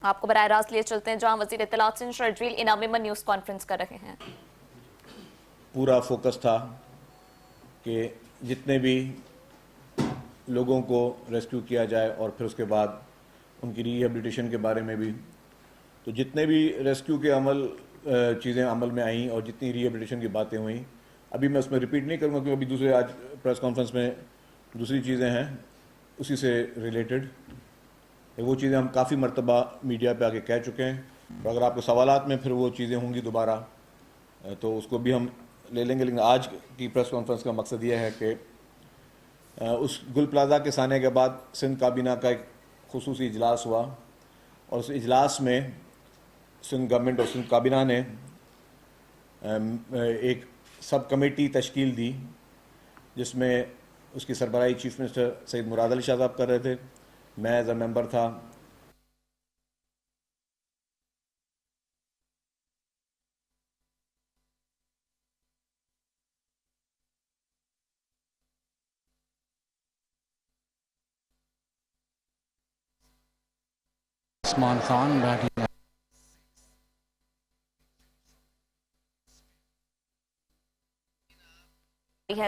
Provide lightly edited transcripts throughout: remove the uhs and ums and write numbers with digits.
آپ کو براہ راست لیے چلتے ہیں جہاں وزیر اطلاعات سندھ شرجیل انعام ایمن نیوز کانفرنس کر رہے ہیں۔ پورا فوکس تھا کہ جتنے بھی لوگوں کو ریسکیو کیا جائے اور پھر اس کے بعد ان کی ری ہیبلیٹیشن کے بارے میں بھی، تو جتنے بھی ریسکیو کے چیزیں عمل میں آئیں اور جتنی ری ہیبلیٹیشن کی باتیں ہوئیں، ابھی میں اس میں ریپیٹ نہیں کروں گا کیونکہ ابھی دوسرے آج پریس کانفرنس میں دوسری چیزیں ہیں اسی سے ریلیٹڈ۔ وہ چیزیں ہم کافی مرتبہ میڈیا پہ آ کے کہہ چکے ہیں، اور اگر آپ کے سوالات میں پھر وہ چیزیں ہوں گی دوبارہ تو اس کو بھی ہم لے لیں گے، لیکن آج کی پریس کانفرنس کا مقصد یہ ہے کہ اس گل پلازا کے سانے کے بعد سندھ کابینہ کا ایک خصوصی اجلاس ہوا، اور اس اجلاس میں سندھ گورنمنٹ اور سندھ کابینہ نے ایک سب کمیٹی تشکیل دی، جس میں اس کی سربراہی چیف منسٹر سید مراد علی شاہ صاحب کر رہے تھے، میں ایز اے ممبر تھا۔ عثمان خان بیٹھے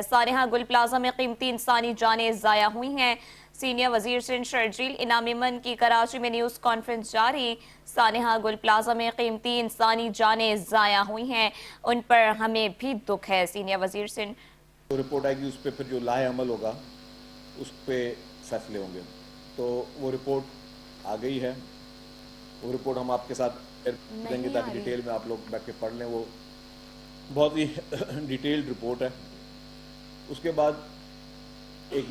سانحہ گل پلازا میں قیمتی انسانی جانیں ضائع ہوئی ہیں۔ سینئر وزیر سندھ شرجیل انعام ایمن کی کراچی میں نیوز کانفرنس جاری۔ سانحہ گل پلازا میں قیمتی انسانی جانیں ضائع ہوئی ہیں، ان پر ہمیں بھی دکھ ہے۔ سینئر وزیر سندھ رپورٹ آئے گی، اس پہ پھر جو لائحہ عمل ہوگا اس پہ فیصلے ہوں گے۔ تو وہ رپورٹ آ گئی ہے، وہ رپورٹ ہم آپ کے ساتھ شیئر دیں گے تاکہ ڈیٹیل میں آپ لوگ بیٹھ کے پڑھ لیں۔ وہ بہت ہی ڈیٹیلڈ رپورٹ ہے۔ اس کے بعد ایک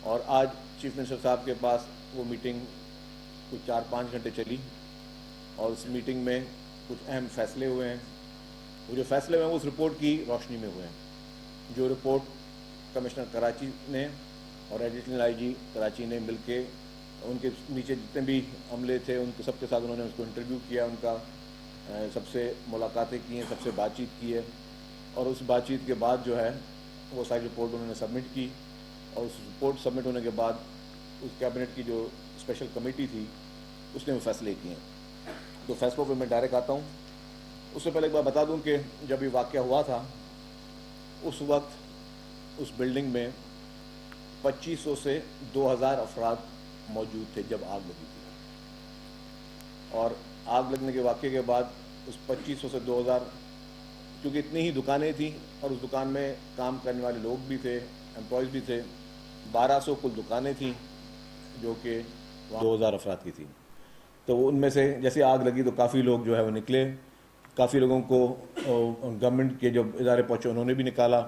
اور آج چیف منسٹر صاحب کے پاس وہ میٹنگ کچھ 4-5 گھنٹے چلی، اور اس میٹنگ میں کچھ اہم فیصلے ہوئے ہیں۔ وہ جو فیصلے ہوئے ہیں وہ اس رپورٹ کی روشنی میں ہوئے ہیں، جو رپورٹ کمشنر کراچی نے اور ایڈیشنل آئی جی کراچی نے مل کے، ان کے نیچے جتنے بھی عملے تھے ان کے سب کے ساتھ انہوں نے اس کو انٹرویو کیا، ان کا سب سے ملاقاتیں کی ہیں، سب سے بات چیت کی ہے، اور اس بات چیت کے بعد جو ہے وہ ساری رپورٹ انہوں نے سبمٹ کی، اور اس رپورٹ سبمٹ ہونے کے بعد اس کیبنٹ کی جو اسپیشل کمیٹی تھی اس نے وہ فیصلے کیے ہیں۔ تو فیصلوں پہ میں ڈائریکٹ آتا ہوں۔ اس سے پہلے ایک بار بتا دوں کہ جب یہ واقعہ ہوا تھا اس وقت اس بلڈنگ میں 2500 سے 2000 افراد موجود تھے جب آگ لگی تھی، اور آگ لگنے کے واقعے کے بعد اس 2500 سے 2000، کیونکہ اتنی ہی دکانیں تھیں اور اس دکان میں کام کرنے والے لوگ بھی تھے، امپلائیز بھی تھے، 1200 کل دکانیں تھیں جو کہ 2000 افراد کی تھیں۔ تو ان میں سے جیسے آگ لگی تو کافی لوگ جو ہے وہ نکلے، کافی لوگوں کو گورنمنٹ کے جو ادارے پہنچے انہوں نے بھی نکالا،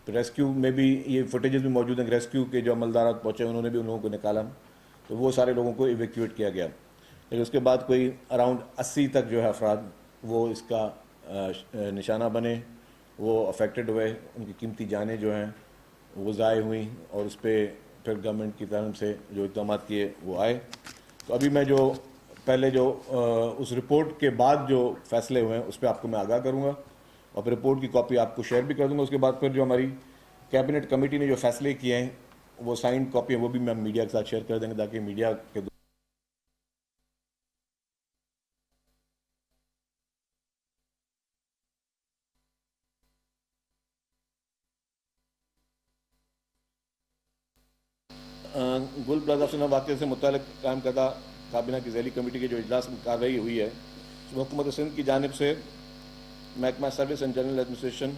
ریسکیو میں بھی یہ فوٹیجز بھی موجود ہیں، ریسکیو کے جو عملدارات پہنچے انہوں نے بھی ان لوگوں کو نکالا، تو وہ سارے لوگوں کو ایویکیویٹ کیا گیا۔ لیکن اس کے بعد کوئی اراؤنڈ 80 تک جو ہے افراد وہ اس کا نشانہ بنے، وہ افیکٹڈ ہوئے، ان کی قیمتی جانیں جو ہیں وہ ضائع ہوئیں، اور اس پہ پھر گورنمنٹ کی طرف سے جو اقدامات کیے وہ آئے۔ تو ابھی میں جو پہلے جو اس رپورٹ کے بعد جو فیصلے ہوئے ہیں اس پہ آپ کو میں آگاہ کروں گا، اور پھر رپورٹ کی کاپی آپ کو شیئر بھی کر دوں گا۔ اس کے بعد پھر جو ہماری کیبنٹ کمیٹی نے جو فیصلے کیے ہیں وہ سائنڈ کاپی ہیں، وہ بھی میں میڈیا کے ساتھ شیئر کر دیں گے تاکہ میڈیا کے گل پلازا سنا واقعے سے متعلق قائم کردہ کابینہ کی ذیلی کمیٹی کے جو اجلاس میں کارروائی ہوئی ہے، اس میں حکومت سندھ کی جانب سے محکمہ سروس اینڈ جنرل ایڈمنسٹریشن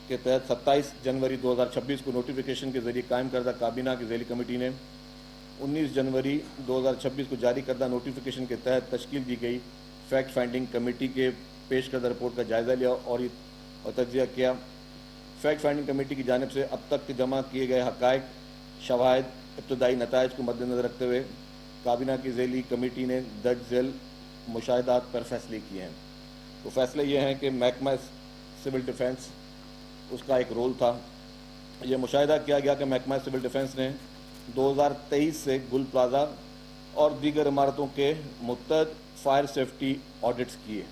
کے تحت 27 جنوری 2026 کو نوٹیفیکیشن کے ذریعے قائم کردہ کابینہ کی ذیلی کمیٹی نے 19 جنوری 2026 کو جاری کردہ نوٹیفیکیشن کے تحت تشکیل دی گئی فیکٹ فائنڈنگ کمیٹی کے پیش کردہ رپورٹ کا جائزہ لیا اور تجزیہ کیا۔ فیکٹ فائنڈنگ کمیٹی کی جانب سے اب تک جمع کیے گئے حقائق، شواہد، ابتدائی نتائج کو مد نظر رکھتے ہوئے کابینہ کی ذیلی کمیٹی نے درج ذیل مشاہدات پر فیصلے کیے ہیں۔ تو فیصلے یہ ہیں کہ محکمہ سول ڈیفنس اس کا ایک رول تھا۔ یہ مشاہدہ کیا گیا کہ محکمہ سول ڈیفنس نے 2023 سے گل پلازا اور دیگر عمارتوں کے متعدد فائر سیفٹی آڈٹس کیے،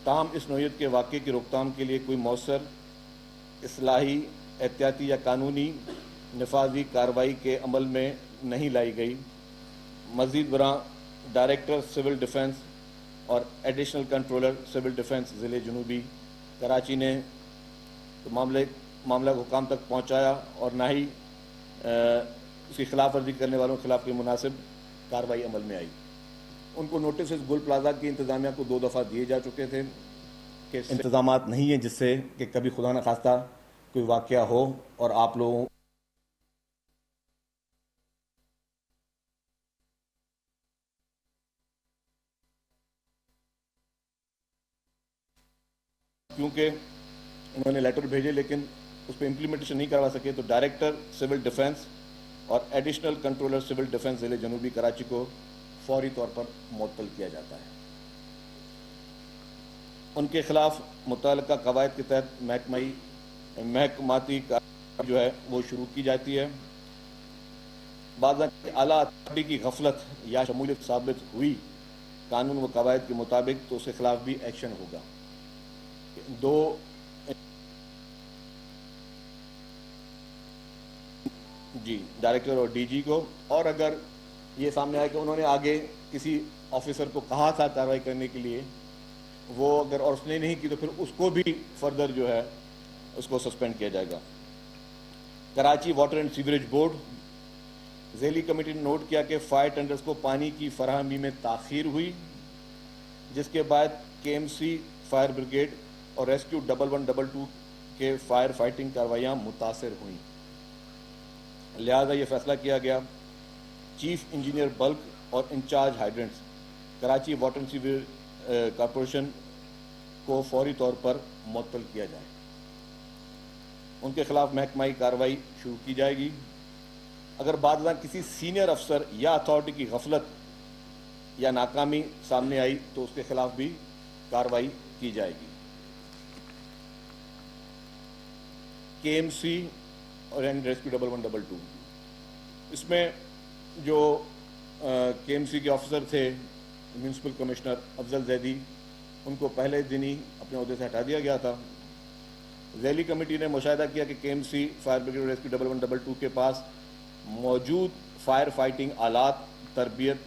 تاہم اس نوعیت کے واقعے کی روک تھام کے لیے کوئی مؤثر اصلاحی، احتیاطی یا قانونی نفاذی کارروائی کے عمل میں نہیں لائی گئی۔ مزید برآں ڈائریکٹر سول ڈیفنس اور ایڈیشنل کنٹرولر سول ڈیفنس ضلع جنوبی کراچی نے معاملہ حکام تک پہنچایا اور نہ ہی اس کی خلاف ورزی کرنے والوں کے خلاف کوئی مناسب کارروائی عمل میں آئی. ان کو نوٹسز گل پلازا کی انتظامیہ کو 2 دفعہ دیے جا چکے تھے کہ انتظامات نہیں ہیں جس سے کہ کبھی خدا نخواستہ کوئی واقعہ ہو اور آپ لوگوں کیونکہ انہوں نے لیٹر بھیجے لیکن اس پہ امپلیمنٹیشن نہیں کروا سکے تو ڈائریکٹر سول ڈیفنس اور ایڈیشنل کنٹرولر سول ڈیفنس ضلع جنوبی کراچی کو فوری طور پر معطل کیا جاتا ہے. ان کے خلاف متعلقہ قواعد کے تحت محکماتی کارروائی جو ہے وہ شروع کی جاتی ہے. بعض اعلیٰ اتھارٹی کی غفلت یا شمولیت ثابت ہوئی قانون و قواعد کے مطابق تو اس کے خلاف بھی ایکشن ہوگا. 2 ڈائریکٹر اور ڈی جی کو، اور اگر یہ سامنے آئے کہ انہوں نے آگے کسی آفیسر کو کہا تھا کارروائی کرنے کے لیے وہ اگر اور اس نے نہیں کی تو پھر اس کو بھی فردر جو ہے اس کو سسپینڈ کیا جائے گا. Karachi water and sewerage board ذیلی کمیٹی نے نوٹ کیا کہ فائر ٹینڈرز کو پانی کی فراہمی میں تاخیر ہوئی جس کے بعد کے ایم سی فائر بریگیڈ اور ریسکیو 1112 کے فائر فائٹنگ کارروائیاں متاثر ہوئیں. لہذا یہ فیصلہ کیا گیا چیف انجینئر بلک اور in charge hydrants Karachi water and sewerage corporation کو فوری طور پر معطل کیا جائے. ان کے خلاف محکمائی کارروائی شروع کی جائے گی. اگر بعد ازاں کسی سینئر افسر یا اتھارٹی کی غفلت یا ناکامی سامنے آئی تو اس کے خلاف بھی کارروائی کی جائے گی. کے ایم سی اور ریسکیو 1112 اس میں جو کے ایم سی کے آفیسر تھے میونسپل کمشنر افضل زیدی ان کو پہلے دن ہی اپنے عہدے سے ہٹا دیا گیا تھا. ذیلی کمیٹی نے مشاہدہ کیا کہ کے ایم سی فائر بریگیڈ اور ریسکیو 1112 کے پاس موجود فائر فائٹنگ آلات، تربیت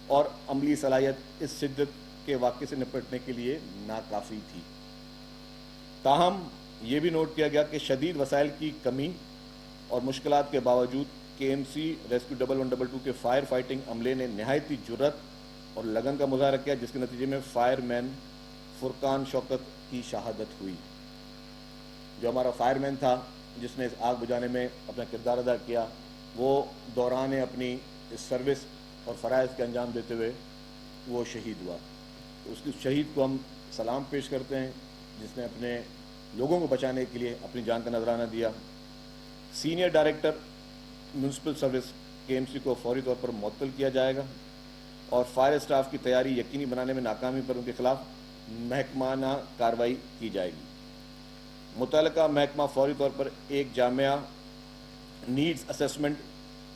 اور عملی صلاحیت اس شدت کے واقعے سے نپٹنے کے لیے ناکافی تھی. تاہم یہ بھی نوٹ کیا گیا کہ شدید وسائل کی کمی اور مشکلات کے باوجود کے ایم سی ریسکیو 1112 کے فائر فائٹنگ عملے نے نہایتی جرت اور لگن کا مظاہرہ کیا جس کے نتیجے میں فائر مین فرقان شوکت کی شہادت ہوئی. جو ہمارا فائر مین تھا جس نے اس آگ بجھانے میں اپنا کردار ادا کیا وہ دوران اپنی اس سروس اور فرائض کے انجام دیتے ہوئے وہ شہید ہوا. تو اس کی شہید کو ہم سلام پیش کرتے ہیں جس نے اپنے لوگوں کو بچانے کے لیے اپنی جان کا نذرانہ دیا. سینئر ڈائریکٹر میونسپل سروس کے ایم سی کو فوری طور پر معطل کیا جائے گا اور فائر اسٹاف کی تیاری یقینی بنانے میں ناکامی پر ان کے خلاف محکمانہ کارروائی کی جائے گی. متعلقہ محکمہ فوری طور پر ایک جامعہ نیڈز اسیسمنٹ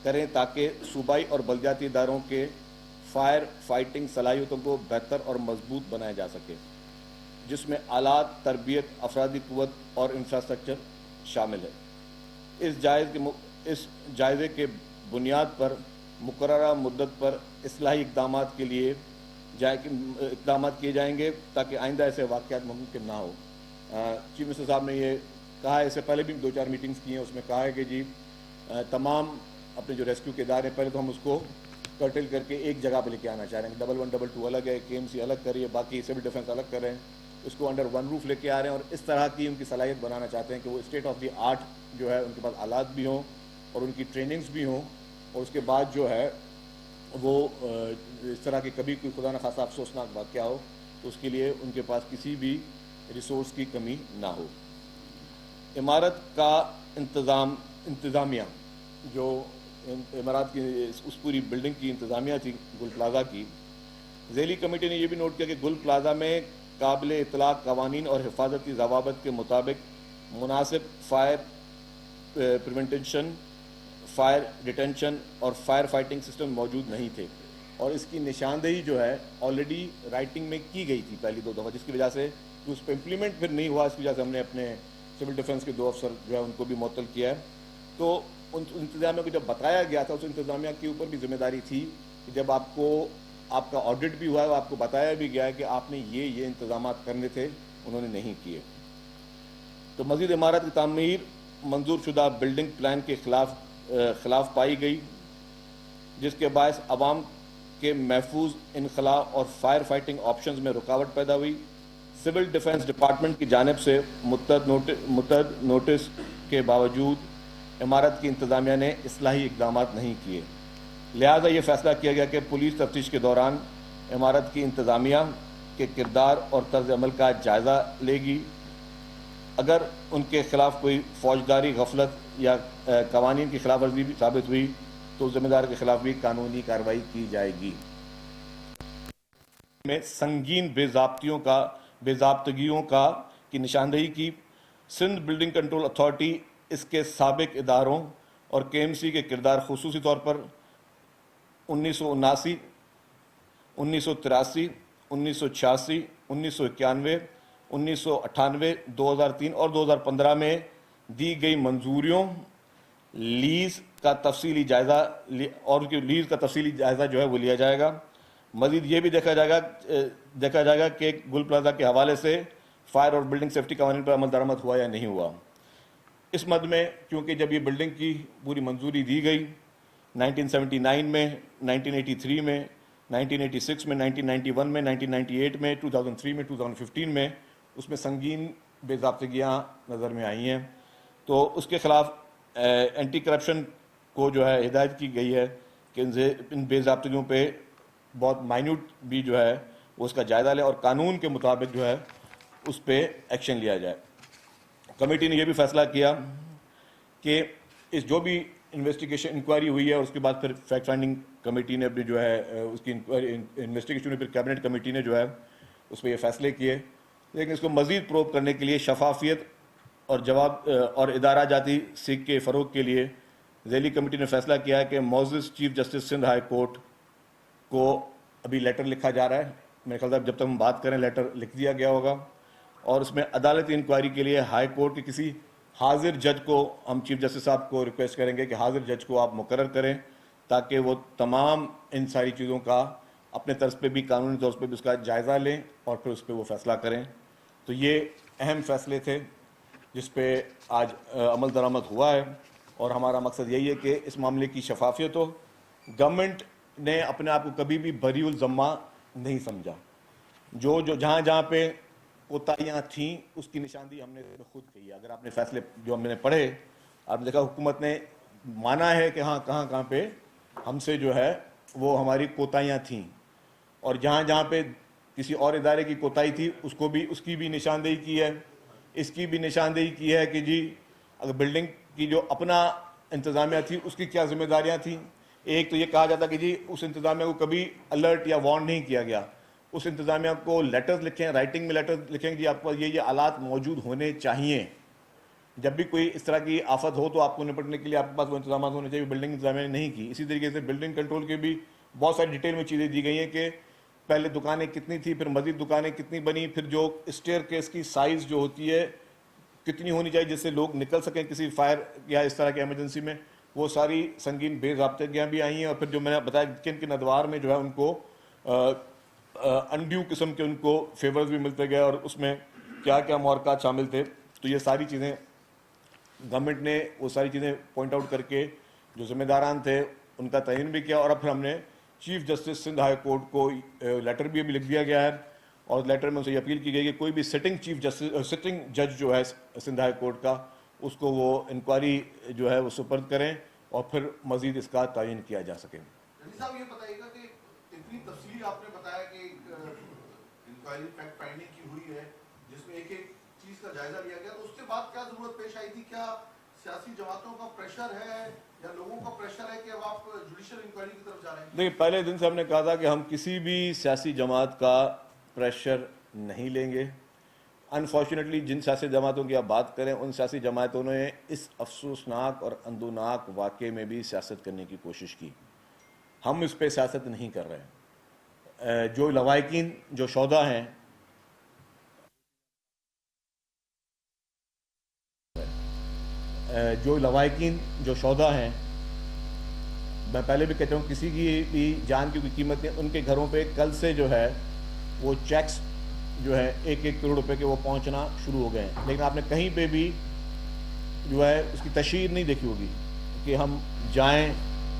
کریں تاکہ صوبائی اور بلدیاتی اداروں کے فائر فائٹنگ صلاحیتوں کو بہتر اور مضبوط بنایا جا سکے جس میں آلات، تربیت، افرادی قوت اور انفراسٹرکچر شامل ہے. اس جائزے کے بنیاد پر مقررہ مدت پر اصلاحی اقدامات کے لیے اقدامات کیے جائیں گے تاکہ آئندہ ایسے واقعات ممکن نہ ہو. چیف منسٹر صاحب نے یہ کہا ہے، اس سے پہلے بھی 2-4 میٹنگز کی ہیں، اس میں کہا ہے کہ جی تمام اپنے جو ریسکیو کے ادارے ہیں پہلے تو ہم اس کو کرٹل کر کے ایک جگہ پہ لے کے آنا چاہ رہے ہیں. 1112 الگ ہے، کے ایم سی الگ کر رہی ہے، باقی سول ڈیفنس الگ کر رہے ہیں، اس کو انڈر ون روف لے کے آ رہے ہیں اور اس طرح کی ان کی صلاحیت بنانا چاہتے ہیں کہ وہ اسٹیٹ آف دی آرٹ جو ہے ان کے پاس آلات بھی ہوں اور ان کی ٹریننگز بھی ہوں اور اس کے بعد جو ہے وہ اس طرح کی کبھی کوئی خدا نخواستہ افسوسناک واقعہ ہو تو اس کے لیے ان کے پاس کسی بھی ریسورس کی کمی نہ ہو. عمارت کا انتظامیہ جو عمارات کی اس پوری بلڈنگ کی انتظامیہ تھی گل پلازا کی، ذیلی کمیٹی نے یہ بھی نوٹ کیا کہ گل پلازا میں قابل اطلاق قوانین اور حفاظتی ضوابط کے مطابق مناسب فائر پریونٹیشن، فائر ڈیٹینشن اور فائر فائٹنگ سسٹم موجود نہیں تھے اور اس کی نشاندہی جو ہے آلریڈی رائٹنگ میں کی گئی تھی پہلی 2 دفعہ جس کی وجہ سے اس پہ امپلیمنٹ پھر نہیں ہوا. اس کی وجہ سے ہم نے اپنے سول ڈیفنس کے 2 افسر جو ہے ان کو بھی معطل کیا ہے. تو ان انتظامیہ کو جب بتایا گیا تھا اس انتظامیہ کے اوپر بھی ذمہ داری تھی کہ جب آپ کا آڈٹ بھی ہوا ہے, آپ کو بتایا بھی گیا ہے کہ آپ نے یہ انتظامات کرنے تھے, انہوں نے نہیں کیے. تو مزید عمارت کی تعمیر منظور شدہ بلڈنگ پلان کے خلاف پائی گئی, جس کے باعث عوام کے محفوظ انخلاء اور فائر فائٹنگ آپشنز میں رکاوٹ پیدا ہوئی. سول ڈیفنس ڈپارٹمنٹ کی جانب سے متعدد نوٹس کے باوجود عمارت کی انتظامیہ نے اصلاحی اقدامات نہیں کیے. لہذا یہ فیصلہ کیا گیا کہ پولیس تفتیش کے دوران عمارت کی انتظامیہ کے کردار اور طرز عمل کا جائزہ لے گی. اگر ان کے خلاف کوئی فوجداری, غفلت یا قوانین کی خلاف ورزی بھی ثابت ہوئی تو ذمہ دار کے خلاف بھی قانونی کارروائی کی جائے گی. میں سنگین بے ضابطگیوں کی نشاندہی کی. سندھ بلڈنگ کنٹرول اتھارٹی اس کے سابق اداروں اور کے ایم سی کے کردار, خصوصی طور پر 1979, 1983, 1986, 1991, 1998, 2003 اور 2015 میں دی گئی منظوریوں, لیز کا تفصیلی جائزہ جو ہے وہ لیا جائے گا. مزید یہ بھی دیکھا جائے گا کہ گل پلازا کے حوالے سے فائر اور بلڈنگ سیفٹی قوانین پر عمل درآمد ہوا یا نہیں ہوا. اس مد میں کیونکہ جب یہ بلڈنگ کی پوری منظوری دی گئی 1979 میں, 1983 میں, 1986 میں, 1991 میں, 1998 میں, 2003 میں, 2015 میں, اس میں سنگین بے ضابطگیاں نظر میں آئی ہیں. تو اس کے خلاف اینٹی کرپشن کو جو ہے ہدایت کی گئی ہے کہ ان بے ضابطگیوں پہ بہت مائنیوٹ بھی جو ہے وہ اس کا جائزہ لے اور قانون کے مطابق جو ہے اس پہ ایکشن لیا جائے. کمیٹی نے یہ بھی فیصلہ کیا کہ اس جو بھی انکوائری ہوئی ہے اور اس کے بعد پھر فیکٹ فائنڈنگ کمیٹی نے اپنی جو ہے اس کی انویسٹیگیشن میں پھر کیبنٹ کمیٹی نے جو ہے اس پہ یہ فیصلے کیے, لیکن اس کو مزید پروب کرنے کے لیے شفافیت اور ادارہ جاتی سیکھ کے فروغ کے لیے ذیلی کمیٹی نے فیصلہ کیا ہے کہ معزز chief justice Sindh high court کو ابھی لیٹر لکھا جا رہا ہے. میرے خیال سے جب تک ہم بات کریں لیٹر لکھ دیا گیا ہوگا, اور اس میں عدالتی انکوائری کے لیے ہائی کورٹ کے کسی حاضر جج کو ہم چیف جسٹس صاحب کو ریکویسٹ کریں گے کہ حاضر جج کو آپ مقرر کریں تاکہ وہ تمام ان ساری چیزوں کا اپنے طرز پہ بھی, قانونی طور پہ بھی اس کا جائزہ لیں اور پھر اس پہ وہ فیصلہ کریں. تو یہ اہم فیصلے تھے جس پہ آج عمل درآمد ہوا ہے, اور ہمارا مقصد یہی ہے کہ اس معاملے کی شفافیت ہو. گورنمنٹ نے اپنے آپ کو کبھی بھی بری الذمہ نہیں سمجھا. جو جہاں پہ کوتاہیاں تھیں اس کی نشاندہی ہم نے خود کی ہے. اگر آپ نے فیصلے جو ہم نے پڑھے, آپ نے دیکھا حکومت نے مانا ہے کہ ہاں کہاں پہ ہم سے جو ہے وہ ہماری کوتاہیاں تھیں, اور جہاں پہ کسی اور ادارے کی کوتاہی تھی اس کی بھی نشاندہی کی ہے. اس کی بھی نشاندہی کی ہے کہ جی اگر بلڈنگ کی جو اپنا انتظامیہ تھی اس کی کیا ذمہ داریاں تھیں. ایک تو یہ کہا جاتا کہ جی اس انتظامیہ کو کبھی الرٹ یا وارن نہیں کیا گیا. اس انتظامیہ کو لیٹرز لکھیں, رائٹنگ میں لیٹرز لکھیں کہ جی آپ کو یہ آلات موجود ہونے چاہیے. جب بھی کوئی اس طرح کی آفت ہو تو آپ کو نپٹنے کے لیے آپ کے پاس وہ انتظامات ہونے چاہیے. بلڈنگ انتظامیہ نے نہیں کی. اسی طریقے سے بلڈنگ کنٹرول کے بھی بہت ساری ڈیٹیل میں چیزیں دی گئی ہیں کہ پہلے دکانیں کتنی تھی, پھر مزید دکانیں کتنی بنی, پھر جو اسٹیئر کیس کی سائز جو ہوتی ہے کتنی ہونی چاہیے جس سے لوگ نکل سکیں کسی فائر یا اس طرح کی ایمرجنسی میں. وہ ساری سنگین بے ضابطگیاں بھی آئی ہیں. اور پھر جو میں نے بتایا کن ادوار میں جو ہے ان کو انڈیو قسم کے ان کو فیورز بھی ملتے گئے, اور اس میں کیا کیا محرکات شامل تھے. تو یہ ساری چیزیں گورنمنٹ نے وہ ساری چیزیں پوائنٹ آؤٹ کر کے جو ذمہ داران تھے ان کا تعین بھی کیا. اور اب پھر ہم نے chief justice Sindh high court کو لیٹر بھی ابھی لکھ دیا گیا ہے, اور لیٹر میں اسے اپیل کی گئی کہ کوئی بھی سٹنگ جج جو ہے سندھ ہائی کورٹ کا اس کو وہ انکوائری جو ہے وہ سپرد کریں اور پھر مزید اس کا تعین کیا جا سکے. صاحب یہ بتائیے گا کہ اتنی تفصیل آپ نے بتایا کہ انکوائری فیکٹ فائنڈنگ کی ہوئی ہے جس میں ایک چیز کا جائزہ لیا گیا, تو اس کے بعد کیا ضرورت پیش آئی تھی؟ کیا سیاسی جماعتوں کا پریشر ہے یا لوگوں کا پریشر ہے کہ اب آپ جوڈیشل انکوائری کی طرف جا رہے ہیں؟ نہیں, پہلے دن سے ہم نے کہا تھا کہ ہم کسی بھی سیاسی جماعت کا پریشر نہیں لیں گے. انفارچونیٹلی جن سیاسی جماعتوں کی آپ بات کریں ان سیاسی جماعتوں نے اس افسوسناک اور اندوناک واقعے میں بھی سیاست کرنے کی کوشش کی. ہم اس پہ سیاست نہیں کر رہے ہیں. جو لواحقین جو شہداء ہیں मैं पहले भी कहता हूँ किसी की भी जान की कोई कीमत नहीं, उनके घरों पे कल से जो है वो चेक्स जो है 1-1 करोड़ रुपए के वो पहुंचना शुरू हो गए हैं। लेकिन आपने कहीं पे भी जो है उसकी तशहीर नहीं देखी होगी कि हम जाएं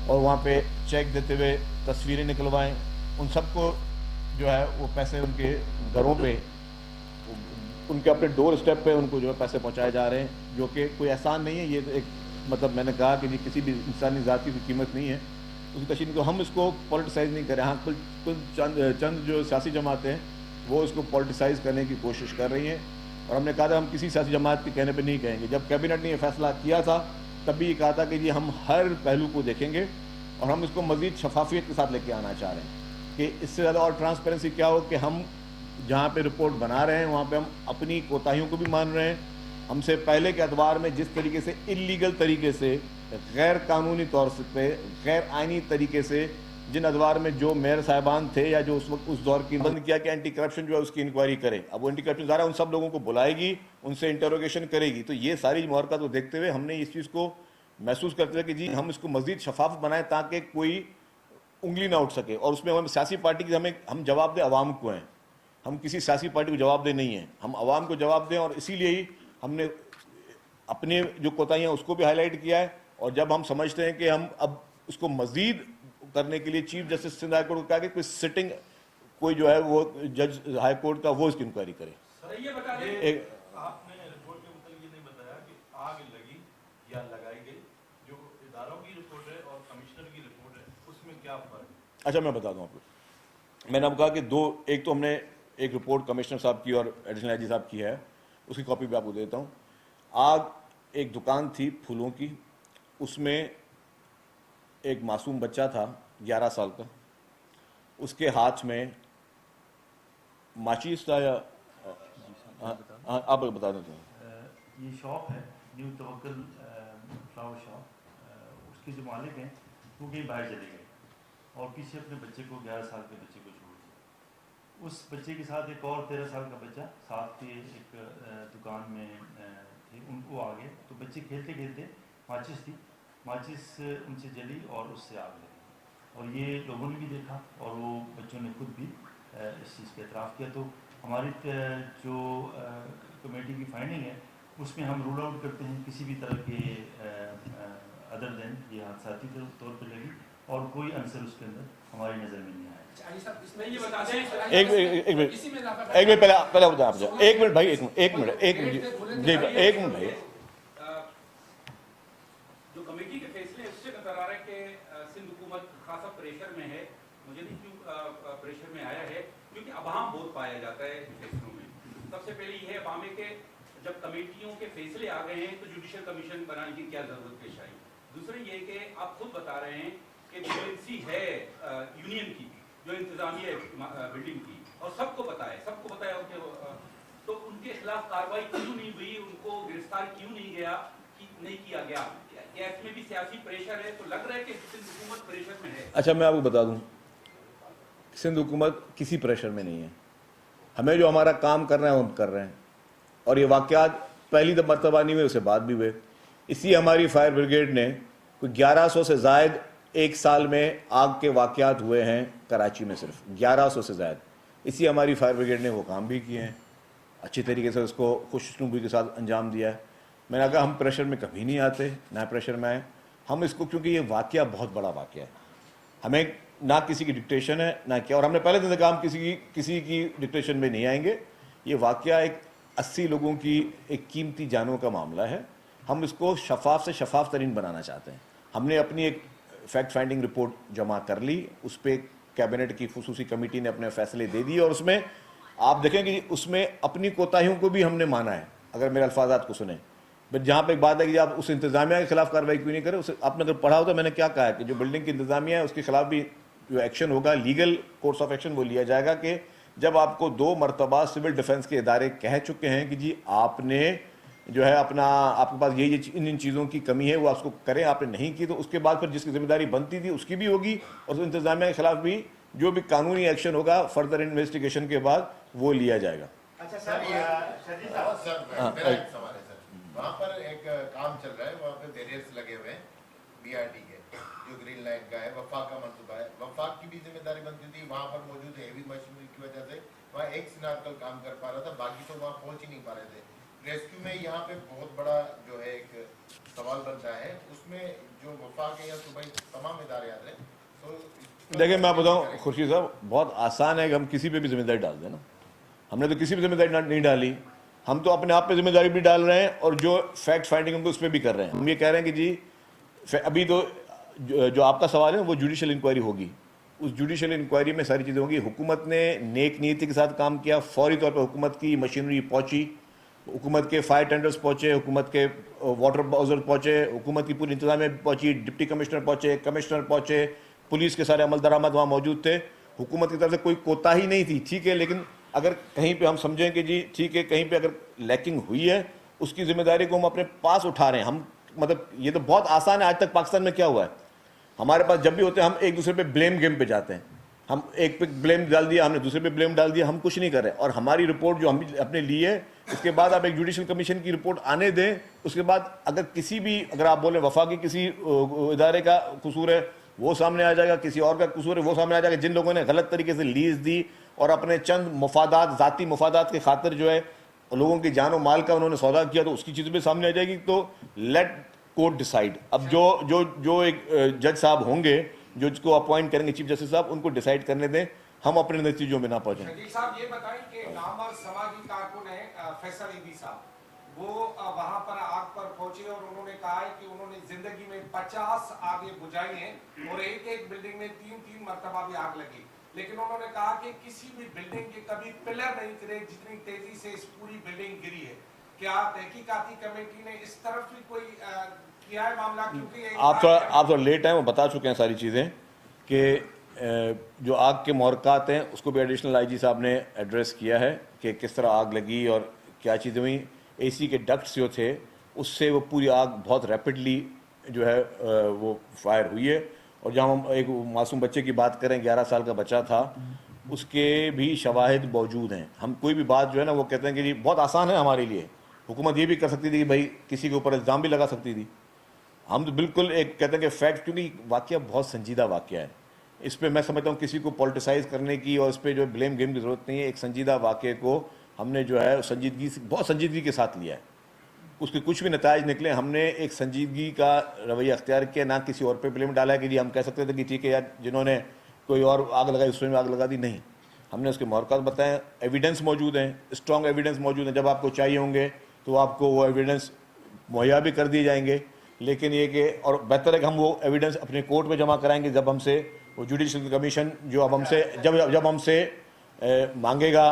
और वहाँ पे चेक देते हुए तस्वीरें निकलवाएं। उन सबको जो है वो पैसे उनके घरों पे, उनके अपने डोर स्टेप पे उनको जो है पैसे पहुंचाए जा रहे हैं, जो कि कोई एहसान नहीं है। ये एक मतलब मैंने कहा कि किसी भी इंसानी ज़ात की कोई कीमत नहीं है उसकी तशहीर को। हम इसको पॉलिटिसाइज़ नहीं करें। हाँ, कुछ चंद जो सियासी जमातें हैं वो इसको पॉलिटिसाइज़ करने की कोशिश कर रही हैं, और हमने कहा था हम किसी सियासी जमात के कहने पे नहीं कहेंगे। जब कैबिनेट ने ये फैसला किया था तब भी ये कहा था कि जी हम हर पहलू को देखेंगे और हम इसको मज़ीद शफाफियत के साथ लेके आना चाह रहे हैं कि इससे ज़्यादा और ट्रांसपेरेंसी क्या हो कि हम जहाँ पे रिपोर्ट बना रहे हैं वहाँ पे हम अपनी कोताहियों को भी मान रहे हैं। हमसे पहले के अदवार में जिस तरीके से इल्लीगल तरीके से, गैर कानूनी तौर पे, गैर आइनी तरीके से जिन अदवार में जो मेयर साहिबान थे या जो उस वक्त उस दौर की बंद किया कि एंटी करप्शन जो है उसकी इंक्वायरी करे। अब वो एंटी करप्शन ज़रा उन सब लोगों को बुलाएगी, उनसे इंटरोगेशन करेगी। तो ये सारी मुहरकत को देखते हुए हमने इस चीज़ को महसूस करते हुए कि जी हम इसको मज़ीद शफाफ बनाएं ताकि कोई उंगली ना उठ सके। और उसमें हम सियासी पार्टी की हम जवाब दे अवाम को हैं, हम किसी सियासी पार्टी को जवाब दे नहीं हैं, हम अवाम को जवाब दें। और इसीलिए ही हमने अपने जो कोताहियाँ उसको भी हाईलाइट किया है। और जब हम समझते हैं कि हम अब उसको मज़ीद करने के लिए chief justice Sindh high court को कहा कि कोई सिटिंग कोई जो है वो जज हाई कोर्ट का वो इसकी इंक्वायरी करे। सर ये बता दें, आपने रिपोर्ट के मुताबिक ये नहीं बताया कि आग लगी या लगाई गई। जो इदारों की रिपोर्ट है और कमिश्नर की रिपोर्ट है उसमें क्या फर्क है? अच्छा, मैं बता दूं आपको। मैंने आपको कहा कि दो, एक तो हमने एक रिपोर्ट कमिश्नर साहब की और एडिशनल आईजी साहब की है, उसकी कॉपी भी आपको देता हूँ। आग एक दुकान थी फूलों की, उसमें एक मासूम बच्चा था 11 साल का, उसके हाथ में माचिस था या आप बता दें। ये शॉप है न्यू तवक्कल फ्लावर शॉप। उसके जो मालिक हैं वो कहीं बाहर चले गए और पीछे अपने बच्चे को 11 साल के बच्चे को छोड़ दिया। उस बच्चे के साथ एक और 13 साल का बच्चा साथ के एक दुकान में थे, उनको आ गए। तो बच्चे खेलते खेलते माचिस थी, माचिस उनसे जली और उससे आग लगी। और ये लोगों ने भी देखा और वो बच्चों ने खुद भी इस चीज़ का एतराफ़ किया। तो हमारी जो कमेटी की फाइंडिंग है उसमें हम रूल आउट करते हैं किसी भी तरह के अदर देन ये हादसाती तौर पर लगी और कोई आंसर उसके अंदर हमारी नज़र में नहीं आया। ये बता दें एक मिनट पहले बता आप, एक मिनट भाई, एक मिनट भाई। जो कमेटी के फैसले उससे नजर आ रहा है कि सिंध हुकूमत खासा प्रेशर में है। मुझे नहीं क्यों प्रेशर में आया है, क्योंकि अवाम बहुत पाया जाता है फैसलों में। सबसे पहले ये है अवाम के जब कमेटियों के फैसले आ गए हैं तो जुडिशियल कमीशन बनाने की क्या जरूरत पेश आई। दूसरी ये कि आप खुद बता रहे हैं कि एजेंसी है यूनियन की जो इंतजामिया बिल्डिंग की और सबको पता है उनके, तो उनके खिलाफ कार्रवाई क्यों नहीं हुई, उनको गिरफ्तार क्यों नहीं किया गया? इसमें भी सियासी प्रेशर है, तो लग रहा है कि सिंध हुकूमत प्रेशर में है। अच्छा, मैं आपको बता दूं, सिंध हुकूमत किसी प्रेशर में नहीं है। हमें जो हमारा काम करना है वो हम कर रहे हैं। और ये वाक़यात पहली मरतबा नहीं हुए, उससे बाद भी हुए। इसी हमारी फायर ब्रिगेड ने कोई 1100 से ज़ायद एक साल में आग के वाक़यात हुए हैं कराची में, सिर्फ 1100 से ज़ायद। इसी हमारी फायर ब्रिगेड ने वो काम भी किए हैं, अच्छी तरीके से उसको खुशनुमी के साथ अंजाम दिया है। मैंने कहा हम प्रेशर में कभी नहीं आते, ना प्रेशर में आए हम इसको, क्योंकि ये वाक़या बहुत बड़ा वाक़या है। हमें ना किसी की डिक्टेशन है ना क्या, और हमने पहले दिन से कहा हम किसी की डिक्टेशन में नहीं आएंगे। ये वाक़या एक 80 लोगों की एक कीमती जानों का मामला है। हम इसको शफाफ से शफाफ तरीन बनाना चाहते हैं। हमने अपनी एक फैक्ट फाइंडिंग रिपोर्ट जमा कर ली, उस पर कैबिनेट की खुसूसी कमेटी ने अपने फैसले दे दिए और उसमें आप देखेंगे उसमें अपनी कोताहियों को भी हमने माना है। अगर मेरे अल्फाजात को सुने, बट जहाँ पे एक बात है कि आप उस इंतजामिया के खिलाफ कार्रवाई क्यों नहीं करें, उसे आपने अगर पढ़ा हो तो मैंने क्या कहा है कि जो बिल्डिंग की इंतजामिया है उसके खिलाफ भी जो एक्शन होगा, लीगल कोर्स ऑफ एक्शन वो लिया जाएगा। कि जब आपको 2 मरतबा सिविल डिफेंस के इदारे कह चुके हैं कि जी आपने जो है अपना, आपके पास ये इन चीज़ों की कमी है वो आप उसको करें, आपने नहीं की, तो उसके बाद फिर जिसकी जिम्मेदारी बनती थी उसकी भी होगी और उस इंतजामिया के खिलाफ भी जो भी कानूनी एक्शन होगा फर्दर इन्वेस्टिगेशन के बाद वो लिया जाएगा। अच्छा सर, मेरा एक सवाल है सर, वहाँ पर एक काम चल रहा है, वहाँ पे बैरियर्स लगे हुए हैं BRT के, जो ग्रीन लाइट का है, वफाक का मनसूबा है, वफाक की भी जिम्मेदारी बनती थी, वहाँ पर मौजूद हेवी मशीनरी की वजह से वहाँ एक सिनारकल काम कर पा रहा था, बाकी तो वहाँ पहुँच ही नहीं पा रहे थे। रेस्क्यू में यहाँ पे बहुत बड़ा जो है एक सवाल बनता है, उसमें जो वफाक है या सुबह तमाम इदारे आ रहे हैं, तो देखिए मैं बताऊँ खुर्शीद साहब, बहुत आसान है कि हम किसी पे भी जिम्मेदारी डाल दें ना। हमने तो किसी भी जिम्मेदारी नहीं डाली, हम तो अपने आप पे जिम्मेदारी भी डाल रहे हैं और जो फैक्ट फाइंडिंग उनको उस पर भी कर रहे हैं। हम ये कह रहे हैं कि जी अभी तो जो आपका सवाल है वो जुडिशल इंक्वायरी होगी, उस जुडिशल इंक्वायरी में सारी चीज़ें होंगी। हुकूमत ने नेक नीति के साथ काम किया, फौरी तौर पर हुकूमत की मशीनरी पहुंची, हुकूमत के फायर टेंडर्स पहुंचे, हुकूमत के वाटर बाउजर पहुंचे, हुकूमत की पूरी इंतजामिया पहुंची, डिप्टी कमिश्नर पहुंचे, कमिश्नर पहुंचे, पुलिस के सारे अमल दरामद वहाँ मौजूद थे। हुकूमत की तरफ से कोई कोताही नहीं थी, ठीक है, लेकिन अगर कहीं पे हम समझें कि जी ठीक है कहीं पे अगर लैकिंग हुई है, उसकी जिम्मेदारी को हम अपने पास उठा रहे हैं। हम मतलब ये तो बहुत आसान है। आज तक पाकिस्तान में क्या हुआ है, हमारे पास जब भी होते हैं हम एक दूसरे पे ब्लेम गेम पे जाते हैं, हम एक पे ब्लेम डाल दिया, हमने दूसरे पे ब्लेम डाल दिया, हम कुछ नहीं कर रहे। और हमारी रिपोर्ट जो हम अपने लिए है, इसके बाद आप एक जुडिशल कमीशन की रिपोर्ट आने दें, उसके बाद अगर किसी भी अगर आप बोलें वफाकी किसी इदारे का कसूर है वो सामने आ जाएगा, किसी और का कसूर है वो सामने आ जाएगा। जिन लोगों ने गलत तरीके से लीज दी और अपने चंद मुफादात ज़ाती मुफादात के खातिर जो है लोगों की जान और माल का उन्होंने सौदा किया, तो उसकी चीज़ भी सामने आ जाएगी। तो लेट कोर्ट डिसाइड। अब जो एक जज साहब होंगे जो जिसको अपॉइंट करेंगे चीफ जस्टिस साहब, उनको डिसाइड करने दें, हम अपने नतीजों में ना पहुंचें। शकील साहब ये बताएं कि नामवर समाजी कारकुन है फैसल ईदी साहब, वो वहां पर आग पर पहुंचे और उन्होंने कहा है कि उन्होंने जिंदगी में 50 आगे बुझाई हैं और एक बिल्डिंग में 3 मरतबा भी आग लगी, लेकिन उन्होंने कहा कि किसी भी बिल्डिंग के कभी पिलर नहीं गिरे जितनी तेजी से इस पूरी बिल्डिंग गिरी है। क्या तहकीकाती कमेटी ने इस तरफ भी कोई किया है मामला? क्योंकि आप थोड़ा लेट हैं, वो बता चुके हैं सारी चीज़ें कि जो आग के मोहरकात हैं उसको भी एडिशनल आईजी साहब ने एड्रेस किया है कि किस तरह आग लगी और क्या चीज़ें हुई। एसी के डक्ट्स जो थे उससे वो पूरी आग बहुत रैपिडली जो है वो फायर हुई है। और जहाँ हम एक मासूम बच्चे की बात करें, 11 साल का बच्चा था, उसके भी शवाहिद मौजूद हैं। हम कोई भी बात जो है ना वो कहते हैं कि जी बहुत आसान है हमारे लिए, हुकूमत ये भी कर सकती थी कि भाई किसी के ऊपर इल्ज़ाम भी लगा सकती थी। हम तो बिल्कुल एक कहते हैं कि फैक्ट, क्योंकि वाक़या बहुत संजीदा वाक़या है, इस पर मैं समझता हूँ किसी को पॉलिटिसाइज़ करने की और इस पर जो ब्लेम गेम की ज़रूरत नहीं है। एक संजीदा वाक़े को हमने जो है संजीदगी से बहुत संजीदगी के साथ लिया है, उसके कुछ भी नताइज निकले, हमने एक संजीदगी का रवैया अख्तियार किया, ना किसी और पे ब्लेम डाला है कि जी हम कह सकते थे कि ठीक है यार जिन्होंने कोई और आग लगाई उसमें भी आग लगा दी। नहीं, हमने उसके मौक़ात बताए, एविडेंस मौजूद हैं, स्ट्रॉन्ग एविडेंस मौजूद हैं। जब आपको चाहिए होंगे तो आपको वो एविडेंस मुहैया भी कर दिए जाएंगे, लेकिन ये कि और बेहतर है कि हम वो एविडेंस अपने कोर्ट में जमा कराएंगे जब हमसे वो जुडिशल कमीशन जो अब हमसे जब हमसे मांगेगा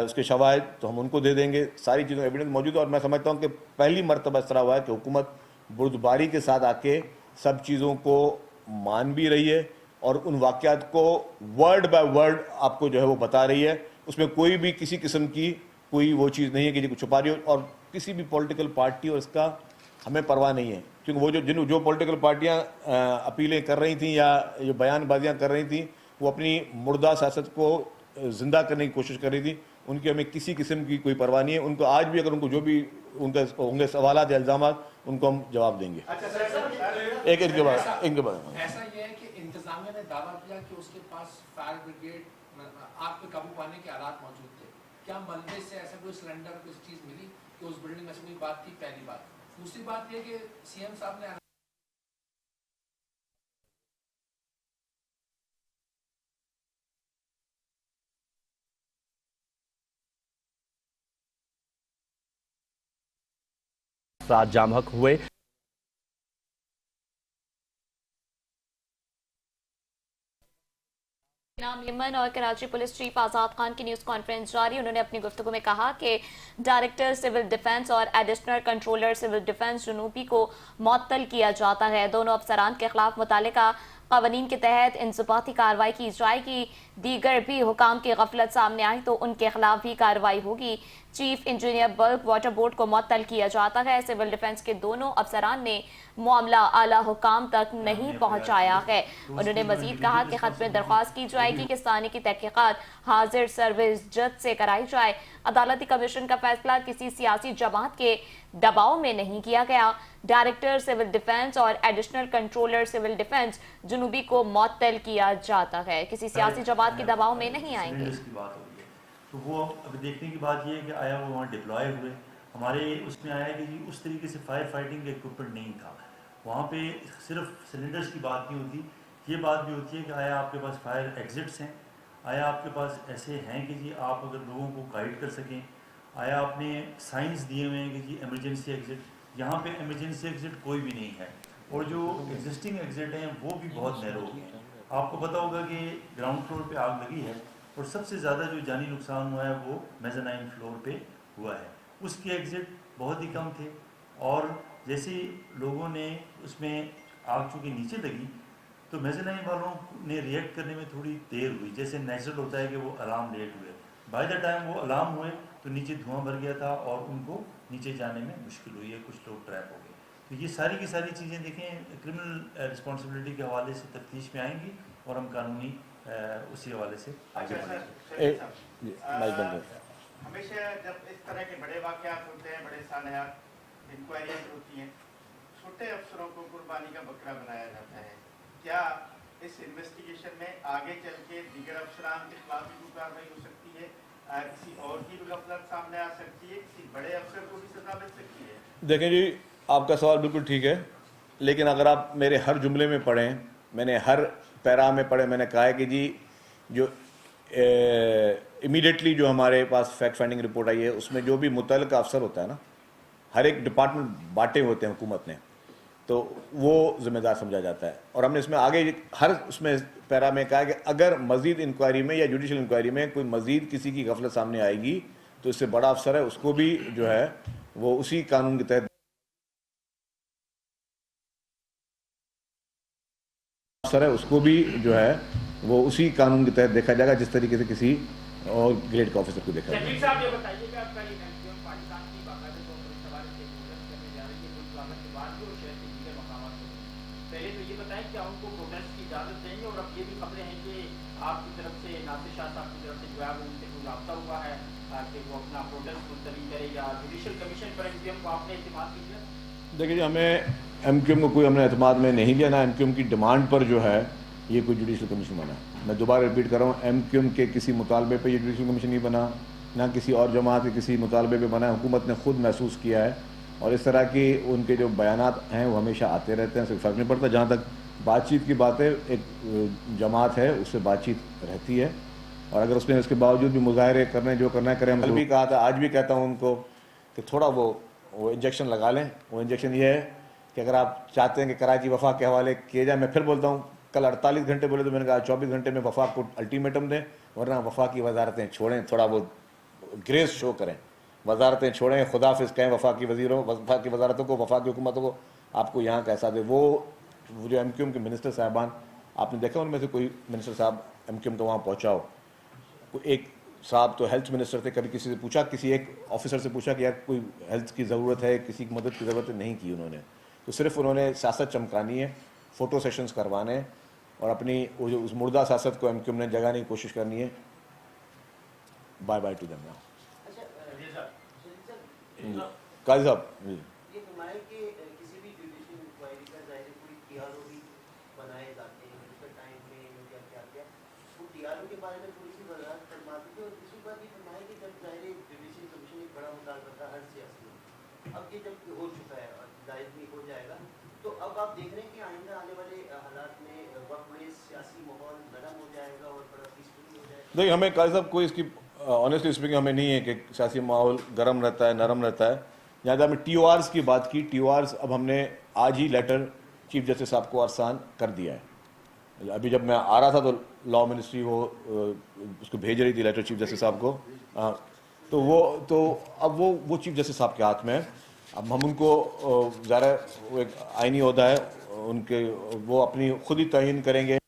उसके शवाहिद, तो हम उनको दे देंगे। सारी चीज़ों एविडेंस मौजूद है और मैं समझता हूँ कि पहली मरतबा इस तरह हुआ है कि हुकूमत बुर्दबारी के साथ आके सब चीज़ों को मान भी रही है और उन वाक़यात को वर्ड बाय वर्ड आपको जो है वो बता रही है। उसमें कोई भी किसी किस्म की कोई वो चीज़ नहीं है कि जो छुपा रही हो। और किसी भी पॉलिटिकल पार्टी और इसका हमें परवाह नहीं है, क्योंकि वो जो पॉलिटिकल पार्टियाँ अपीलें कर रही थी या जो बयानबाजियाँ कर रही थी, वो अपनी मुर्दा सियासत को ज़िंदा करने की कोशिश कर रही थी। उनकी हमें किसी किस्म की कोई परवाह नहीं है। उनको आज भी अगर उनको जो भी उनके होंगे सवालात या इल्ज़ामात, उनको हम जवाब देंगे। एक इनके बाद ऐसा ये है कि इंतजामिया ने दावा किया कि उसके पास फायर ब्रिगेड आग पे काबू पाने के आलात मौजूद थे। क्या मलबे से ऐसा कोई सिलेंडर कोई चीज़ मिली कि उस बिल्डिंग में से कोई बात थी? पहली बात। दूसरी बात ये कि सीएम साहब ने साथ जामहक हुए। नाम यमन और कराची पुलिस चीफ आजाद खान की न्यूज कॉन्फ्रेंस जारी। उन्होंने अपनी गुफ्तगू में कहा कि डायरेक्टर सिविल डिफेंस और एडिशनल कंट्रोलर सिविल डिफेंस जुनूबी को मुअत्तल किया जाता है। दोनों अफसरान के खिलाफ मुतालिका कानून के तहत इंज़बाती कार्रवाई की जाएगी। दीगर भी हुकाम की गफलत सामने आई तो उनके खिलाफ भी कार्रवाई होगी। Chief engineer bulk water board को मुअत्तल किया जाता है। सिविल डिफेंस के दोनों अफसरान ने मामला आला हुकाम तक नहीं पहुंचाया है। उन्होंने मजीद कहा कि खत में दरख्वास्त की जाएगी कि सानी की तहकीकात हाजिर सर्विस जज से कराई जाए। अदालती कमीशन का फैसला किसी सियासी जमात के दबाव में नहीं किया गया। डायरेक्टर सिविल डिफेंस और एडिशनल कंट्रोलर सिविल डिफेंस जुनूबी को मुअत्तल किया जाता है। किसी सियासी जमात के दबाव में नहीं आएंगे। सिलेंडर्स की बात हो रही है, तो वो अब देखने की बात ये है कि आया वो वहाँ डिप्लॉय हुए, हमारे उसमें आया कि जी उस तरीके से फायर फाइटिंग का इक्विपमेंट नहीं था वहाँ पे। सिर्फ सिलेंडर्स की बात नहीं होती, ये बात भी होती है कि आया आपके पास फायर एग्जिट्स हैं, आया आपके पास ऐसे हैं कि जी आप अगर लोगों को गाइड कर सकें, आया आपने साइंस दिए हुए हैं कि जी इमरजेंसी एग्जिट, यहाँ पे इमरजेंसी एग्जिट कोई भी नहीं है, और जो एग्जिस्टिंग एग्जिट हैं वो भी बहुत नैरो हैं। आपको पता होगा कि ग्राउंड फ्लोर पे आग लगी है और सबसे ज़्यादा जो जानी नुकसान हुआ है वो मेज़ानाइन फ्लोर पे हुआ है, उसके एग्जिट बहुत ही कम थे, और जैसे लोगों ने उसमें आग चूँकि नीचे लगी तो मेज़ानाइन वालों ने रिएक्ट करने में थोड़ी देर हुई, जैसे नेचुरल होता है कि वो अलार्म लेट हुए। बाय द टाइम वो अलार्म हुए तो नीचे धुआं भर गया था और उनको नीचे जाने में मुश्किल हुई है, कुछ लोग ट्रैप हो गए। तो ये सारी की सारी चीज़ें देखें क्रिमिनल रिस्पॉन्सिबिलिटी के हवाले से तफ्तीश में आएंगी और हम कानूनी उसी हवाले से आगे बढ़ेंगे। हमेशा जब इस तरह के बड़े वाक़यात होते हैं, बड़े सानहा इंक्वायरियाँ होती हैं, छोटे अफसरों को कुर्बानी का बकरा बनाया जाता है। क्या इस इन्वेस्टिगेशन में आगे चल के दीगर अफसरान के खिलाफ भी कोई कार्रवाई हो सकती है, किसी और की भी गफलत सामने आ सकती है, किसी बड़े अफसर को भी सजा मिल सकती है? देखें जी, आपका सवाल बिल्कुल ठीक है, लेकिन अगर आप मेरे हर जुमले में पढ़ें, मैंने हर पैरा में पढ़े, मैंने कहा है कि जी जो इमीडिएटली जो हमारे पास फैक्ट फाइंडिंग रिपोर्ट आई है उसमें जो भी मुतल्लिका अफसर होता है ना, हर एक डिपार्टमेंट बांटे होते हैं हुकूमत ने, तो वो जिम्मेदार समझा जाता है। और हमने इसमें आगे हर उसमें पैरा में कहा कि अगर मजीद इंक्वायरी में या जुडिशल इंक्वायरी में कोई मजीद किसी की गफलत सामने आएगी तो इससे बड़ा अफसर है उसको भी जो है वो उसी कानून के तहत देखा जाएगा जिस तरीके से किसी और ग्रेड के ऑफिसर को देखा जाएगा। जगदीप साहब ये बताइए कि आपका ये एमक्यूएम पाकिस्तान की बाकायदा तौर पर सवाल से प्रोटेस्ट करने जा रही है गुल प्लाजा के बाद भी और शहर के दीगर मकामात पर। पहले तो ये बताएं क्या उनको प्रोटेस्ट की इजाजत देंगे, और अब ये भी खबरें हैं कि आपकी तरफ से नासिर शाह साहब की तरफ से जो है उनसे कोई राब्ता हुआ है कि वो अपना प्रोटेस्ट मुलतवी करे, या जुडिशल कमीशन पर एमक्यूएम को आपने एतमाद कीजिए? देखिए जी, हमें एमक्यूएम को कोई हमने एतमाद में नहीं लिया, ना एमक्यूएम की डिमांड पर जो है ये कोई जुडिशल कमीशन बना। मैं दोबारा रिपीट कर रहा हूँ, एमक्यूएम के किसी मुतालबे पे ये जुडिशल कमीशन नहीं बना, ना किसी और जमात के किसी मुतालबे पे बना है। हुकूमत ने खुद महसूस किया है, और इस तरह की उनके जो बयानात हैं वो हमेशा आते रहते हैं, उससे फ़र्क नहीं पड़ता। जहाँ तक बातचीत की बात है, एक जमात है उससे बातचीत रहती है, और अगर उसने उसके बावजूद भी मुजाहरे करने जो करना है करें। कल भी कहा था, आज भी कहता हूँ उनको कि थोड़ा वो इंजेक्शन लगा लें। वो इंजेक्शन ये है कि अगर आप चाहते हैं कि कराची वफाक के हवाले किए जाए, मैं फिर बोलता हूँ, कल 48 घंटे बोले तो मैंने कहा 24 घंटे में वफाक को अल्टीमेटम दें, वरना वफाक की वजारतें छोड़ें, थोड़ा वो ग्रेस शो करें, वजारतें छोड़ें, खुदाफिज कहें वफाक की वजीरों, वफाक की वजारतों को, वफाक की हुकूमतों को, आपको यहाँ कैसा दे। वो जो एमक्यूएम के मिनिस्टर साहबान आपने देखा, उनमें से कोई मिनिस्टर साहब एमक्यूएम का वहाँ पहुँचा हो? एक साहब तो हेल्थ मिनिस्टर थे, कभी किसी से पूछा, किसी एक ऑफिसर से पूछा कि यार कोई हेल्थ की ज़रूरत है, किसी की मदद की ज़रूरत है? नहीं की उन्होंने। तो सिर्फ उन्होंने सियासत चमकानी है, फ़ोटो सेशंस करवाने हैं, और अपनी वो जो उस मुर्दा सियासत को एमक्यूएम ने जगाने की कोशिश करनी है। Bye bye to them now. Qazi साहब जी, ये फरमाए कि किसी भी जुडिशियल इंक्वायरी का ज़ाहिर कोई टीआरओ भी बनाए जाते हैं, उसका टाइम में क्या क्या क्या, वो टीआरओ के बारे में थोड़ी सी वजाहत फरमा दीजिए। और दूसरी बात ये फरमाए कि जब ज़ाहिर जुडिशियल कमीशन एक बड़ा मुतालबा था हर सियासी, अब ये जब हो चुका है और जायज़ भी हो जाएगा, तो अब आप देख रहे हैं कि आइंदा आने वाले हालात में वक्त में सियासी माहौल नरम हो जाएगा और बड़ा पीसफुल हो जाएगा? देखिए, हमें काजी साहब कोई इसकी ऑनेस्टली स्पीकिंग हमें नहीं है कि सियासी माहौल गर्म रहता है, नरम रहता है। जहाँ तक हमने TORs की बात की, TORs अब हमने आज ही लेटर चीफ जस्टिस साहब को आसान कर दिया है। अभी जब मैं आ रहा था तो लॉ मिनिस्ट्री वो उसको भेज रही थी लेटर चीफ जस्टिस साहब को, तो अब वो चीफ जस्टिस साहब के हाथ में है। अब हम उनको ज़रा वो एक आईनी ओहदा है उनके, वो अपनी खुद ही तयन करेंगे।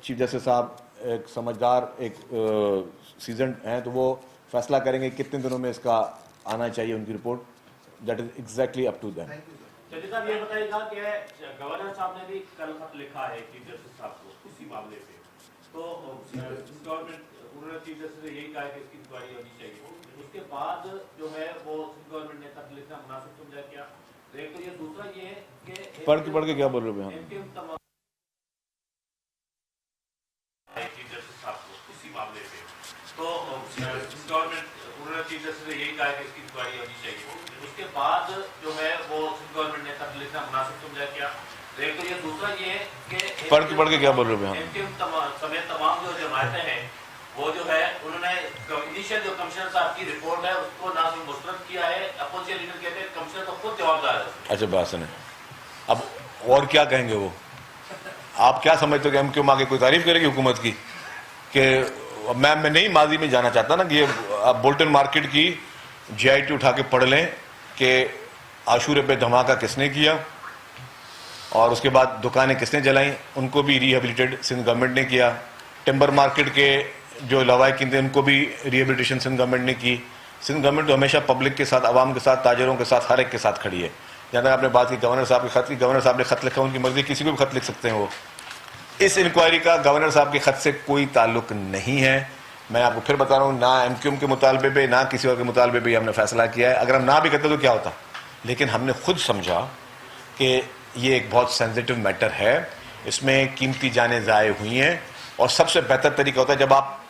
चीफ जस्टिस साहब एक समझदार, एक सीजन हैं, तो वो फैसला करेंगे कितने दिनों में इसका आना चाहिए उनकी report. That is exactly up to them. चलिए साहब, ये बताइएगा कि गवर्नर साहब ने भी कल खत लिखा है चीफ जस्टिस साहब को इसी मामले पे, तो गवर्नमेंट उन्होंने चीफ जस्टिस से यही कहा कि इसकी इंक्वायरी होनी चाहिए। उसके बाद जो है वो गवर्नमेंट ने लिखना मुनासिब समझा क्या? एक तो ये, दूसरा ये है कि पढ़ के क्या बोल रहे हो MKM तमाम चीफ जस्टिस साहब को इसी मामले पे, तो गवर्नमेंट उन्होंने चीफ जस्टिस से यही कहा कि इसकी इंक्वायरी होनी चाहिए। उसके बाद जो है वो गवर्नमेंट ने खत लिखना मुनासिब समझा क्या? एक तो ये, दूसरा ये है कि पढ़ के क्या बोल रहे हो MKM समेत तमाम जो जमायतें हैं वो जो है उन्होंने इनिशियल जो कमिश्नर साहब की रिपोर्ट है उसको ना सिर्फ मुस्तरद किया है, अपोजिशन लीडर कहते हैं कमिश्नर तो खुद जवाबदार है। अच्छा बात सुने, अब और क्या कहेंगे वो? आप क्या समझते हो कि MKM आगे कोई तारीफ करेगी हुकूमत की? कि मैं नहीं माजी में जाना चाहता ना कि ये आप बोल्टन मार्केट की GIT उठा के पढ़ लें कि आशूरे पे धमाका किसने किया और उसके बाद दुकानें किसने जलाई, उनको भी रिहेबिलिटेट सिंध गवर्नमेंट ने किया। टिम्बर मार्केट के जो लवाहिकीन थे उनको भी रिहेबिलिटेशन सिंध गवर्नमेंट ने की। सिंध गवर्नमेंट तो हमेशा पब्लिक के साथ, आवाम के साथ, ताजरों के साथ, हर एक के साथ खड़ी है। जहाँ तक आपने बात की गवर्नर साहब के खत की, गवर्नर साहब ने खत लिखा, उनकी मर्जी, किसी को भी खत लिख सकते हैं वो। इस इंक्वायरी का गवर्नर साहब के खत से कोई ताल्लुक नहीं है। मैं आपको फिर बता रहा हूँ, ना MKM के मुतालबे पे ना किसी और के मुतालबे पे हमने फैसला किया है। अगर हम ना भी करते तो क्या होता, लेकिन हमने खुद समझा कि ये एक बहुत सेंसिटिव मैटर है, इसमें कीमती जानें ज़ाय हुई हैं और सबसे बेहतर तरीका होता है जब आप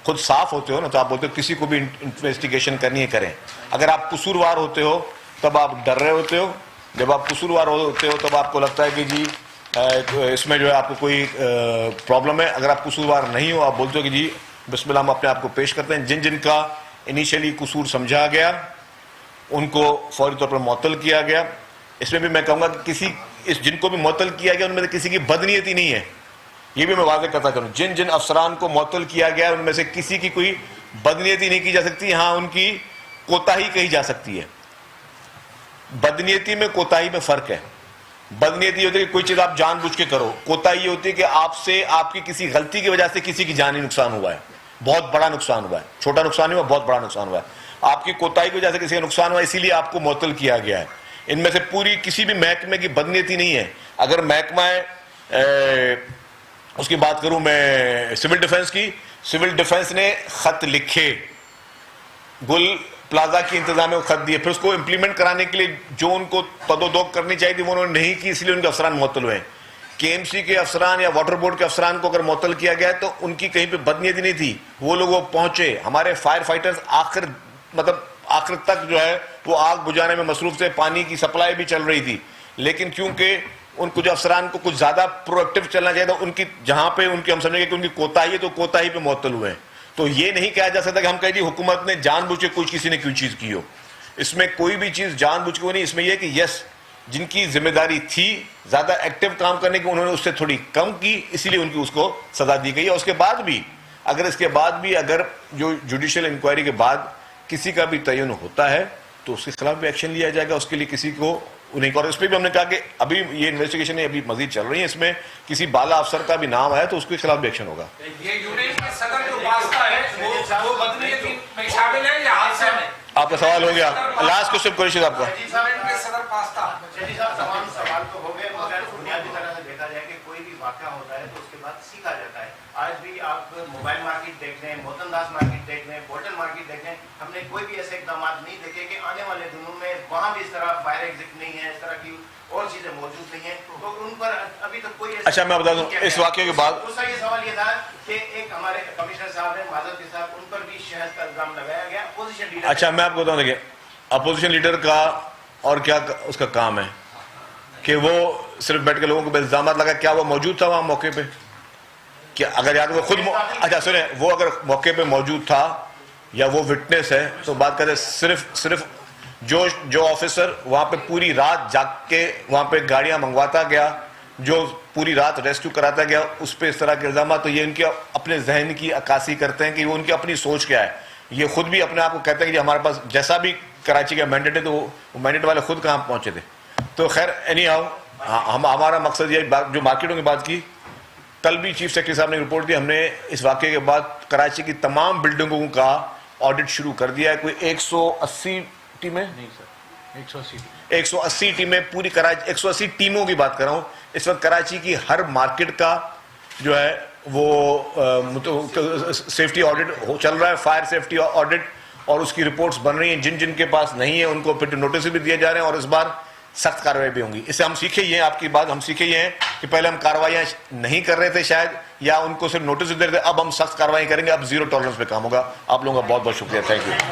खुद साफ होते हो ना, तो आप बोलते हो किसी को भी इन्वेस्टिगेशन करनी है करें। अगर आप कसूरवार होते हो तब आप डर रहे होते हो, जब आप कसूरवार होते हो तब आपको लगता है कि जी इसमें जो है आपको कोई प्रॉब्लम है। अगर आप कसूरवार नहीं हो, आप बोलते हो कि जी बिस्मिल्लाह हम अपने आप को पेश करते हैं। जिन जिन का इनिशियली कसूर समझा गया उनको फौरी तौर पर मुअत्तल किया गया। इसमें भी मैं कहूँगा कि जिनको भी मुअत्तल किया गया उनमें से किसी की बदनीयती नहीं है, ये भी मैं वाज़ेह करता करूँ। जिन जिन अफसरान को मुअत्तल किया गया उनमें से किसी की कोई बदनीयती नहीं की जा सकती, हाँ उनकी कोताही कही जा सकती है। बदनीयती में कोताही में फ़र्क है। बदनीयती होती है कि कोई चीज़ आप जानबूझ के करो, कोताही होती है कि आपसे आपकी किसी गलती की वजह से किसी की जानी नुकसान हुआ है, बहुत बड़ा नुकसान हुआ है, छोटा नुकसान नहीं हुआ, बहुत बड़ा नुकसान हुआ है। आपकी कोताही की वजह से किसी का नुकसान हुआ, इसीलिए आपको मुअत्तल किया गया है। इनमें से पूरी किसी भी महकमे की बदनीयती नहीं है। अगर महकमा उसकी बात करूं मैं सिविल डिफेंस की, सिविल डिफेंस ने खत लिखे, गुल प्लाजा की इंतजाम में खत दिए, फिर उसको इम्प्लीमेंट कराने के लिए जो उनको तदोदोक करनी चाहिए थी वो उन्होंने नहीं की, इसलिए उनके अफसरान मुअत्तल हुए। KMC के अफसरान या वाटर बोर्ड के अफसरान को अगर मुअत्तल किया गया तो उनकी कहीं पे बदनीयती नहीं थी, वो लोग वो पहुंचे। हमारे फायर फाइटर्स आखिर तक जो है वो आग बुझाने में मसरूफ थे, पानी की सप्लाई भी चल रही थी, लेकिन क्योंकि उनको जो अफसरान को कुछ ज्यादा प्रोएक्टिव चलना चाहिए था, उनकी जहां पे उनकी हम समझेंगे कि उनकी कोताही है तो कोताही पे मुअत्तल हुए हैं। तो ये नहीं कहा जा सकता कि हम कहें जी हुकूमत ने जानबूझ के कुछ किसी ने क्यों चीज की हो। इसमें कोई भी चीज जानबूझ के नहीं, इसमें यह कि यस जिनकी जिम्मेदारी थी ज्यादा एक्टिव काम करने की उन्होंने उससे थोड़ी कम की, इसीलिए उनकी उसको सजा दी गई है। उसके बाद भी अगर जो जुडिशियल इंक्वायरी के बाद किसी का भी तयन होता है तो उसके खिलाफ भी एक्शन लिया जाएगा, उसके लिए किसी को नहीं। और इस पर भी हमने कहा कि अभी ये इन्वेस्टिगेशन अभी मजीद चल रही है, इसमें किसी बाला अफसर का भी नाम आया तो उसके खिलाफ भी एक्शन होगा। ये यूनियन के सदर जो वास्ता है वो बदनीयती में शामिल है या हादसे में? आपका सवाल हो गया, लास्ट क्वेश्चन कुरैशी साहब का। सदर पास्ता तमाम सवाल तो हो गए, मगर बुनियादी तरह से देखा जाए कि कोई भी वाक़या होता है तो उसके बाद सीखा जाता है। आज भी आप मोबाइल मार्केट देख लें, मोहतनदास मार्केट देख लें, बोल्टन मार्केट देख लें, हमने कोई भी ऐसे इकदाम नहीं देखे कि आने वाले दिनों में वहाँ भी इस तरह फायर एग्जिट नहीं है, इस तरह की और चीजें मौजूद नहीं है, तो उन पर अभी तक कोई। अच्छा मैं बता दूं इस वाक़े के बाद दूसरा ये सवाल ये था कि एक हमारे कमिश्नर साहब ने माजर के साथ उन पर भी शहद का इल्जाम लगाया गया अपोजिशन लीडर। अच्छा मैं आपको बताऊं, देखिए अपोजिशन लीडर का और क्या उसका काम है कि वो सिर्फ बैठ के लोगों को इल्जाम लगा। क्या वो मौजूद था वहां मौके पे? क्या अगर यार वो खुद अच्छा सुने, वो अगर मौके पे मौजूद था या वो विटनेस है तो बात करते सिर्फ जो ऑफिसर वहां पे पूरी रात जाग के वहां पे गाड़ियां मंगवाता गया, जो पूरी रात रेस्क्यू कराता गया, उस पर इस तरह के इल्जाम, तो ये उनके अपने जहन की अक्कासी करते हैं कि वो उनकी अपनी सोच क्या है। ये खुद भी अपने आप को कहते हैं कि हमारे पास जैसा भी कराची का मैंडेट है, तो वो मैंडेट वाले खुद कहाँ पहुंचे थे। तो खैर एनी हाउ हमारा मकसद ये जो मार्केटों की बात की, कल भी चीफ सेक्रेटरी साहब ने रिपोर्ट दी, हमने इस वाक़े के बाद कराची की तमाम बिल्डिंगों का ऑडिट शुरू कर दिया है। कोई 180 टीमें नहीं सर 180 टीमें पूरी कराची, 180 टीमों की बात कर रहा हूँ इस वक्त कराची की हर मार्केट का जो है वो सेफ्टी ऑडिट चल रहा है, फायर सेफ्टी ऑडिट, اور اس کی رپورٹس بن رہی ہیں. جن جن کے پاس نہیں ہے ان کو پھر نوٹس بھی دیے جا رہے ہیں اور اس بار سخت کارروائی بھی ہوں گی. اس سے ہم سیکھے یہ ہیں, آپ کی بات ہم سیکھے یہ ہیں کہ پہلے ہم کارروائیاں نہیں کر رہے تھے شاید, یا ان کو صرف نوٹس دے رہے تھے. اب ہم سخت کارروائی کریں گے, اب زیرو ٹالرنس پہ کام ہوگا. آپ لوگوں کا بہت بہت شکریہ. Thank you.